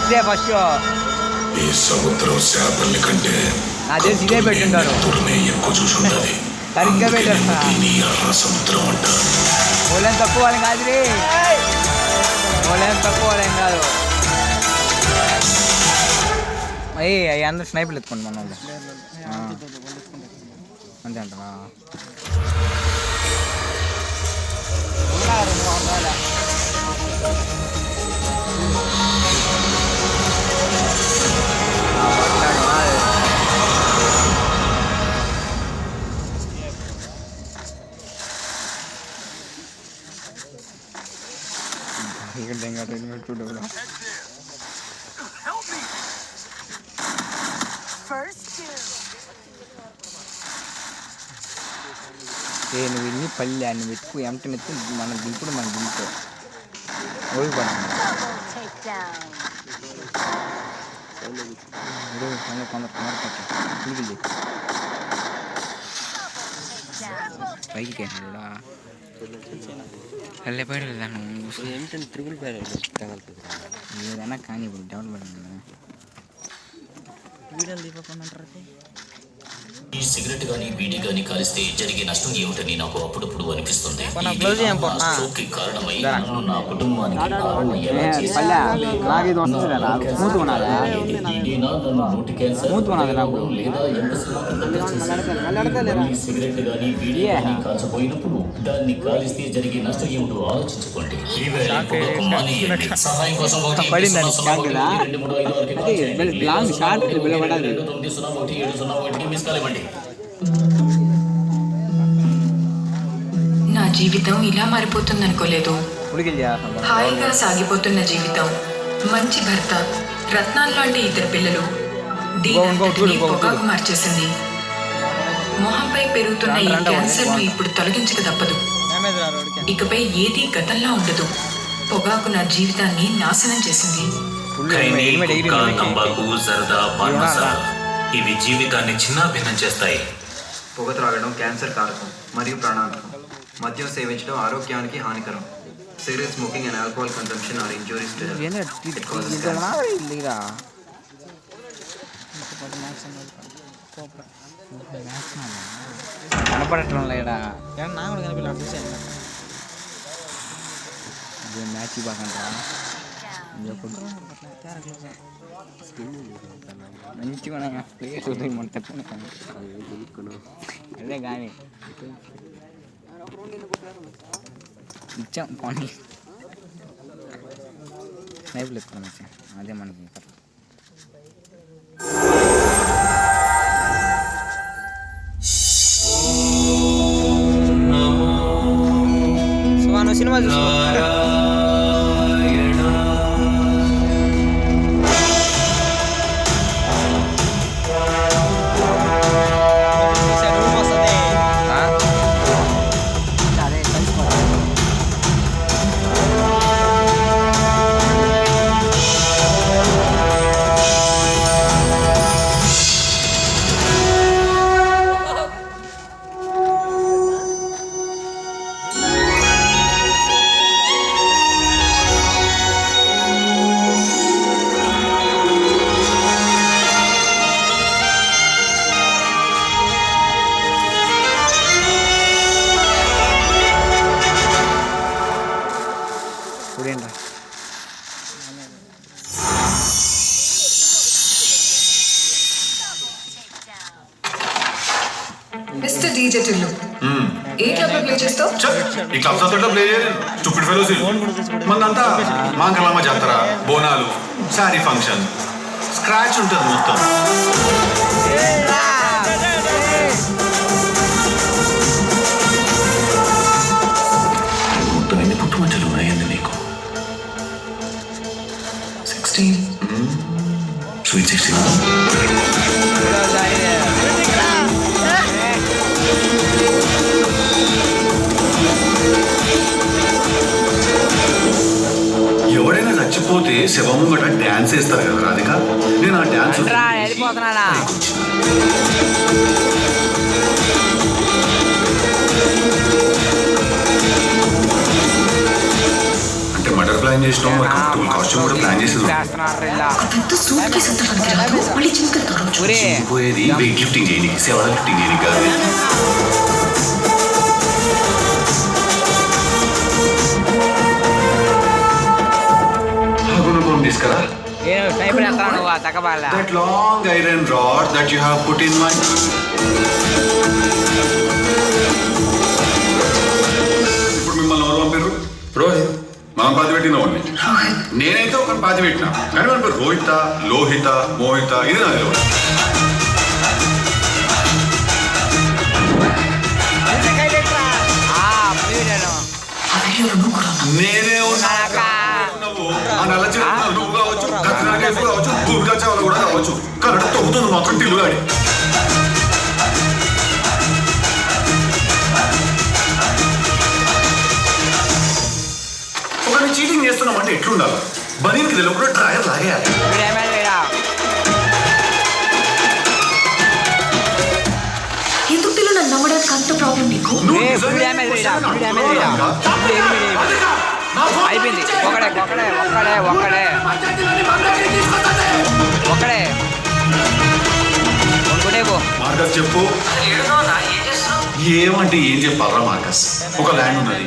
ఇదే ఫస్ట్ ఈ సముద్రం చేపల్ని కంటే అదే ఇదే పెట్టుంటారు ఎక్కువ చూసుంటది. సరిగ్గా పెట్టారు సముద్రం అంటారు. ఓలేం తక్కువ వాళ్ళని కాదు రే, ఓలేం తక్కువ వాళ్ళేం కాదు. అవి అందరు స్నైపులు ఎత్తుకోండి మన వాళ్ళు అంతే అంటారా? నువ్వు ఇన్ని పల్లె నువ్వు ఎక్కువ ఎంటనెత్తి మన దింపుడు మన దింపు ఓడిపోయాను. పైకి వెళ్ళిపోయాను ఏదైనా కానీ ఇప్పుడు డెవలప్ వీడియోలు తీసుకోమంటారు. ఈ సిగరెట్ గానీ బీడీ గానీ కాలిస్తే జరిగే నష్టం ఏమిటని నాకు అప్పుడప్పుడు అనిపిస్తుంది. స్ట్రోక్ కి కారణమై నన్ను నా కుటుంబానికి సిగరెట్ గానీ బీడీ గానీ కాల్చబోయినప్పుడు దాన్ని కాలిస్తే జరిగే నష్టం ఏమిటో ఆలోచించుకోండి. సహాయం కోసం నా జీవితం ఇలా మారిపోతుందనుకోలేదు. హాయిగా సాగిపోతున్న జీవితం, మంచి భర్త, రత్నాలు లాంటి ఇద్దరు పిల్లలు దీనంతటినీ పొగాకు మార్చేసింది. మొహంపై పెరుగుతున్న ఈ క్యాన్సర్ ను ఇప్పుడు తొలగించక తప్పదు. ఇకపై ఏదీ గతంలా ఉండదు. పొగాకు నా జీవితాన్ని నాశనం చేసింది. ఇవి జీవితాన్ని చిన్నాభిన్నం చేస్తాయి. పొగ త్రాగడం క్యాన్సర్ కారకం మరియు ప్రాణాంతకం. మద్యం సేవించడం ఆరోగ్యానికి హానికరం. Cigarette smoking and alcohol consumption are injuries to health. కనపడటం లేడా నా కూడా కనిపించలేదు. మ్యాచ్ బాగుంటా మంచిగా అదే కానీ ఇచ్చాం పోనీ స్నైపులు ఎక్కువ వచ్చాం అదే మనకి సినిమా చూసుకో. Mister DJ Tillu, a club లో ప్లే చేస్తావు? ఈ క్లబ్స్ అంతా ప్లే చేయలేదు. Stupid fellows. మనంతా మాంగళమ్మ జాతర, బోనాలు, శారీ ఫంక్షన్, స్క్రాచ్ ఉంటుంది మొత్తం. మొత్తం ఎన్ని పుట్టుమచ్చలు ఉన్నాయండి నీకు? 16 స్వీట్ 16. ఎవడైనా చచ్చిపోతే శవం గట్ట డ్యాన్స్ వేస్తారు కదా రాధిక. నేను ఆ డ్యాన్స్ అంటే మర్డర్ ప్లాన్ చేసినాం. మరి కాస్ట్యూమ్ కూడా ప్లాన్ చేసేది. పోయేది వెయిట్ లిఫ్టింగ్ చేయడానికి, సేవల లిఫ్టింగ్ చేయడానికి కాదు. తీసుకురా. That long iron rod that you have put in my... ఇప్పుడు మిమ్మల్ని ఎవరు పంపారు? రోహిత్. మనం పాతి పెట్టిన వాడిని. నేనైతే ఒకరిని పాతి పెట్టినా, కానీ మన పేరు రోహిత, లోహిత, మోహిత, ఇది నాది లోహిత. నేనే నల్ల నువ్వు కావచ్చు, కత్తినాకేసు కావచ్చు, భూమికా చావల కూడా కావచ్చు, కరెంట్ తొక్కుతుంది మాత్రం టిల్లు గాడి. ఒకరిని చీటింగ్ చేస్తున్నామంటే ఎట్లుండాలి? బనీన్కి తెలియకుండా డ్రాయర్ లాగేయాలి. ఎందుకు పిల్లలు నన్ను నమ్మడానికి అంత ప్రాబ్లం నీకు? అయిపోయింది. ఒకడే మార్కస్ చెప్పు. ఏమంటే ఏం చెప్పాలరా మార్కస్? ఒక ల్యాండ్ ఉన్నది,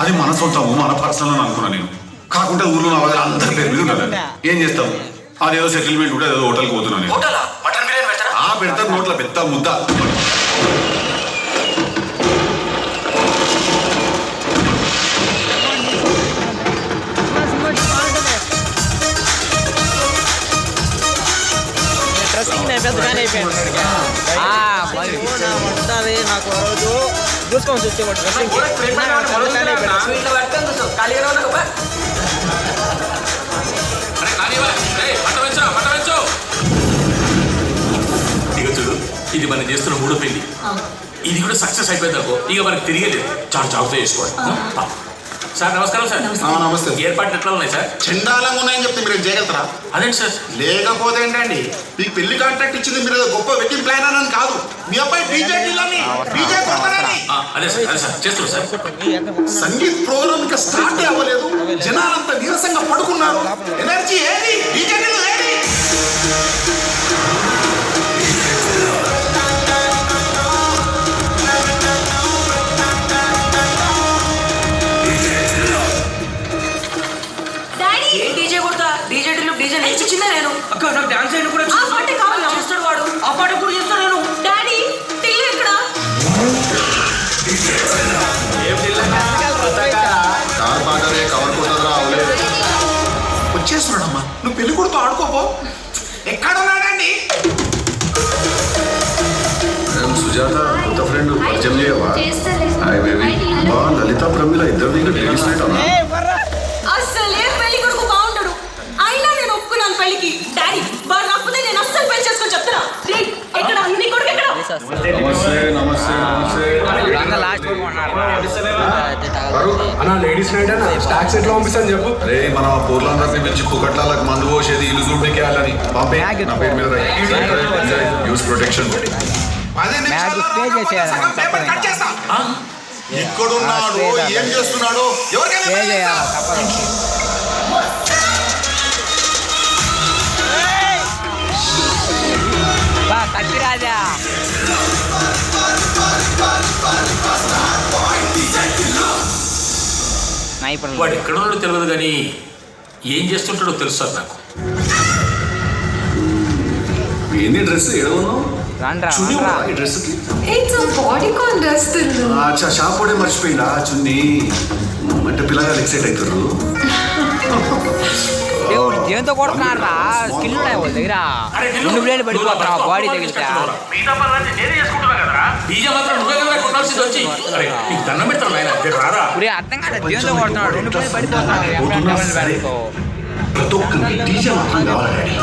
అది మన సొంతము, మన పర్సనల్ అని అనుకున్నా నేను. కాకుండా ఊర్లో నా వాళ్ళ అందరి పేరు మీద ఉన్నది. ఏం చేస్తాము? అదేదో సెటిల్మెంట్ ఉంటే అదేదో హోటల్కి పోతున్నా నేను. పెడతాను నోట్ల పెద్ద ముద్ద. నాకు రోజు చూసుకోవచ్చు వచ్చేవాడు ఇక చూడు, ఇది మనం చేస్తున్న మూడో పెళ్లి. ఇది కూడా సక్సెస్ అయిపోయింది అనుకో, ఇక మనకి తిరిగేలేదు. చాలా జాగ్రత్త చేసుకోవాలి. సార్ నమస్కారం. సార్ నమస్తే. ఏర్పాట్లు ఎట్లా ఉన్నాయి సార్? చండాలంగా ఉన్నాయని చెప్తే మీరు చేయగలుగుతారా? అదేంటి సార్? లేకపోతే ఏంటండి, మీకు పెళ్లి కాంట్రాక్ట్ ఇచ్చింది మీరు గొప్ప వెడ్డింగ్ ప్లాన్ అని కాదు, మీ అబ్బాయి డీజే అదే సార్ చేస్తున్నారు సార్. సంగీత్ ప్రోగ్రామ్ ఇంకా స్టార్ట్ అవ్వలేదు, జనాలంతా నీరసంగా పడుకున్నారు. ఎనర్జీ ఏది? డీజే ఏది? నేర్చుకుందా నేను అక్క, నాకు డాన్స్ అయిన కూడా ఆ పాట కావాలి చేస్తాడు వాడు, ఆ పాట కూడా చేస్తాను నేను. డాడీ టిల్లు ఎక్కడ? వచ్చేస్తున్నాడమ్మా, నువ్వు పెళ్లి కొడుతూ ఆడుకోపో. ఎక్కడ ఉన్నాడండి? సుజాత కొత్త ఫ్రెండ్ పరిచయం చేయవా? లలిత ప్రమిళ ఇద్దరు లేడీస్ నైట్ అన్నా. అసలే పెళ్లి కొడుకు బాగుంటాడు, అయినా నేను ఒప్పుకున్నాను పెళ్లికి. డాడీ వాడు రాకపోతే నేను అస్సలు పెళ్లి చేసుకొని చెప్తున్నా. ఎక్కడ నీ కొడుకు ఎక్కడ? లేడీస్ నైట్ అన్న స్టాక్స్ ఎట్లా పంపిస్తాను చెప్పు. అరే మన పూర్లందరినీ పిలిచి పుకట్లాలకు మందు పోసేది ఇల్లు చూడడానికి వెళ్ళని పంపే. నా పేరు మీద యూస్ ప్రొటెక్షన్. ఇక్కడున్నాడు, ఏం చేస్తున్నాడు? రాజా వాడు ఎక్కడ ఉన్నాడో తెలియదు, కానీ ఏం చేస్తుంటాడో తెలుసు సార్ నాకు. ఏంది డ్రెస్ ఏడవన్నావు? డ్రెస్ షాప్ కూడా మర్చిపోయిందా చున్నీ? అంటే పిల్లగాలు ఎక్సైట్ అవుతారు. దేంతో కొడుతున్నారా? స్కిల్ ఉన్నాయి వాళ్ళ దగ్గర. 2 ప్లేట్లు పడిపోతున్నా బాడీ తగిలితే. అర్థం కాదు, దేంతో కొడుతున్నాడు? 2 ప్లేట్లు పడిపోతున్నాడు. ప్రతి ఒక్కరికి డీజే మాత్రం కావాలి.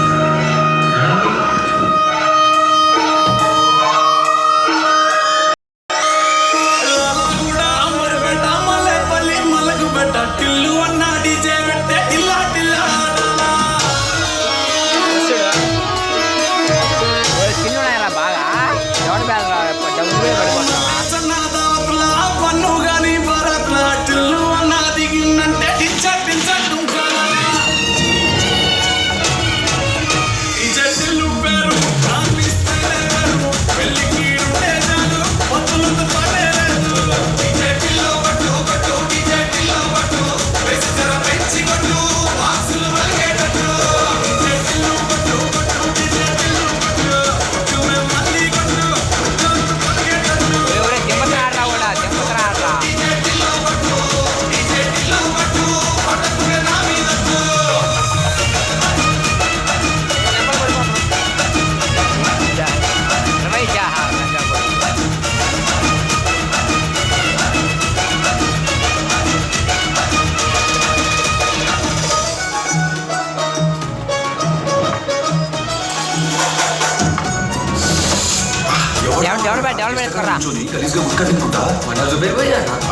గలీజ్గా గుట్కా తింటుంటా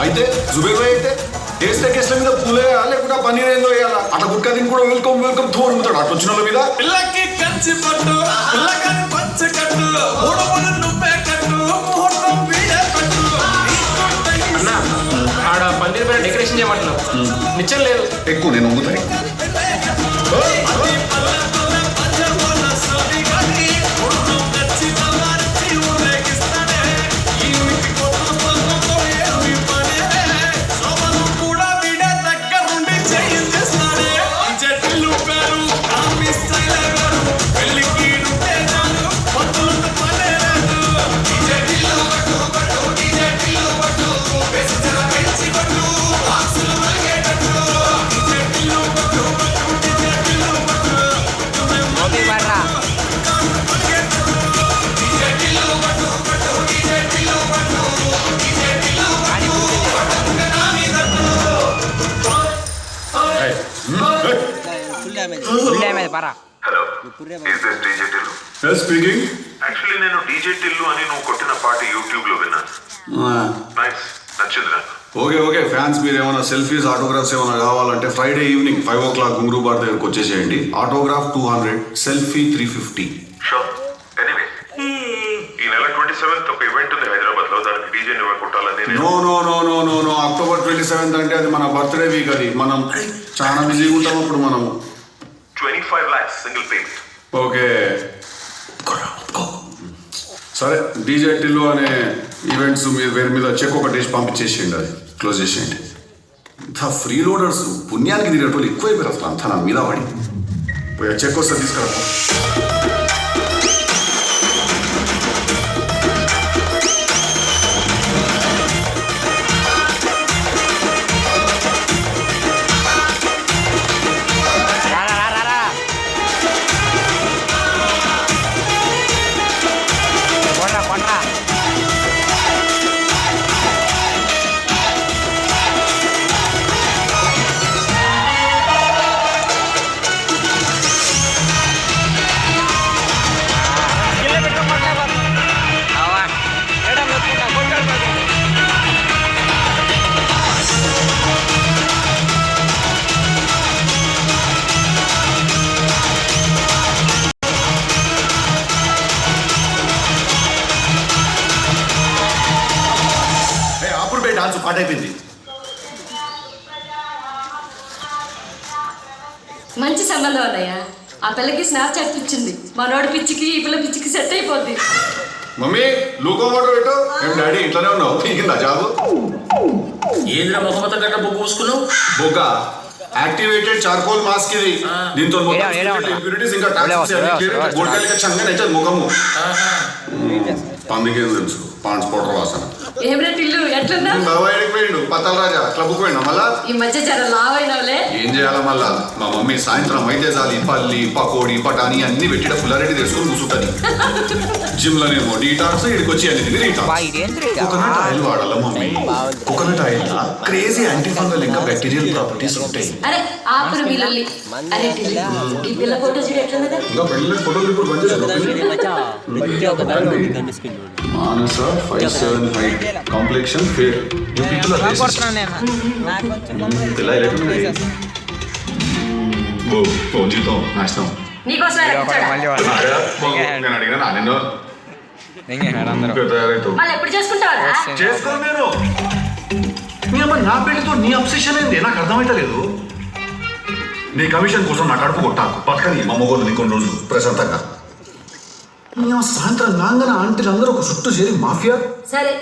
అయితే జుబేర్ భాయ్ అయితే వేస్తే గెస్ట్ల మీద పూలేయా లేకుండా పన్నీర్ ఏందో వేయాలా అట్లా గుట్కా తిని కూడా వెల్కమ్ వెల్కమ్ ధోర్ ఉంటాడు అట్లా వచ్చిన వాళ్ళ మీద పిల్లకి కంచి పట్టు పిల్లకని పంచ కట్టు మూడు నువ్వే కట్టు ముహూర్తం వీడే పట్టు అన్న ఆడ పందిరి పైన డెకరేషన్ చేయమంటున్నావు నిచ్చం లేదు ఎక్కువ నేను వంగుతాయి hello is this DJ Tillu speaking actually నేను డీజే టిల్లు అని నువ్వు కొట్టిన పాట యూట్యూబ్ లో విన్నాను నైస్ నచ్చింది నాకు ఓకే ఓకే ఫ్యాన్స్ మీరు ఏమైనా సెల్ఫీస్ ఆటోగ్రాఫ్స్ ఏమైనా కావాలంటే Friday evening 5 o'clock Ghungroo bar దగ్గరకు వచ్చేసేయండి ఆటోగ్రాఫ్ 200 సెల్ఫీ 350 షూర్ ఎనీవే ఈ నెల 27th ఒక ఈవెంట్ ఉంది హైదరాబాద్ లో దానికి డీజే నువ్వే కొట్టాలని no no no no no no October 27th అంటే అది మన బర్త్డే వీక్ అది మనం చాలా బిజీగా ఉంటాం అప్పుడు మనం 25 lakhs సింగిల్ పేమెంట్ ఓకే సరే డీజే టిల్లు అనే ఈవెంట్స్ మీరు వేరే మీద చెక్ ఒకటి వేసి పంపించేసేయండి అది క్లోజ్ చేసేయండి ఇంత ఫ్రీ లోడర్స్ పుణ్యానికి తిరిగేటోళ్ళు ఎక్కువైపోయారు అసలు అంతా నా మీద పడి పోయి చెక్ వస్తే తీసుకురా డాన్స్ పాటైపోయింది మంచి సంబంధం అన్నయ్య ఆ పిల్లకి స్నాప్చాట్ పిచ్చింది మనోడి పిచ్చికి ఈ పిల్ల పిచ్చికి సెట్ అయిపోద్ది మమ్మీ లూకో మోటో పెట్టు ఏం డాడీ ఇట్లానే ఉన్నావు పీకిందా జాబు ఏంద్రా మొహమ్మద్ గట్ట బొగ్గు పూసుకున్నావు బొగ్గ యాక్టివేటెడ్ చార్కోల్ మాస్క్ ఇది దీంతో ఇంప్యూరిటీస్ ఇంకా గోల్డ్ చంగా అయితే ముఖము పందికేం తెలుసు పాండ్స్ పౌడర్ వాసన ఏమిరా టిల్లు ఎట్లున్నా పోయిండు పత్తాల రాజా క్లబ్కు పోయినా మళ్ళా ఈ మధ్య జర లావైనవులే ఏం చేయాలా మళ్ళా మా మమ్మీ సాయంత్రం అయితే చాలి పల్లి పకోడి పటాని అన్ని పెట్టిన పుల్లారెడ్డి తెచ్చుకొని కూర్చుంటది జిమ్ లోనేమో డీటాక్స్ ఇక్కడికి వచ్చి అన్ని కోకోనట్ ఆయిల్ వాడాలా mummy coconut oil crazy anti fungal ఇంకా బ్యాక్టీరియల్ ప్రాపర్టీస్ ఉంటాయి అరే ఆపురు బిల్లల్లి అరే టిల్లు ఈ పిల్ల ఫోటో చూడు ఎట్లున్నదా ఇంకా పెళ్ళి ఫోటోలు ఇప్పుడు మానస 5'7" height, complexion fair. You people are racist. జీతం నాశనం నీకోసం నేను అడిగినా నిన్ను మళ్ళీ ఎప్పుడు చేసుకుంటావా చేసుకో నేను నా పెళ్లితో నీ అబ్సెషన్ ఏంది నాకు అర్థమైతలేదు నీ కమిషన్ కోసం నా కడుపు కొట్టాకు పక్కని మా మొగోళ్ళు నీ కొన్ని రోజులు ప్రశాంతంగా సాయంత్రం నాంగన ఆంటీలు అందరూ ఒక చుట్టూ చేరి మాఫియా సరే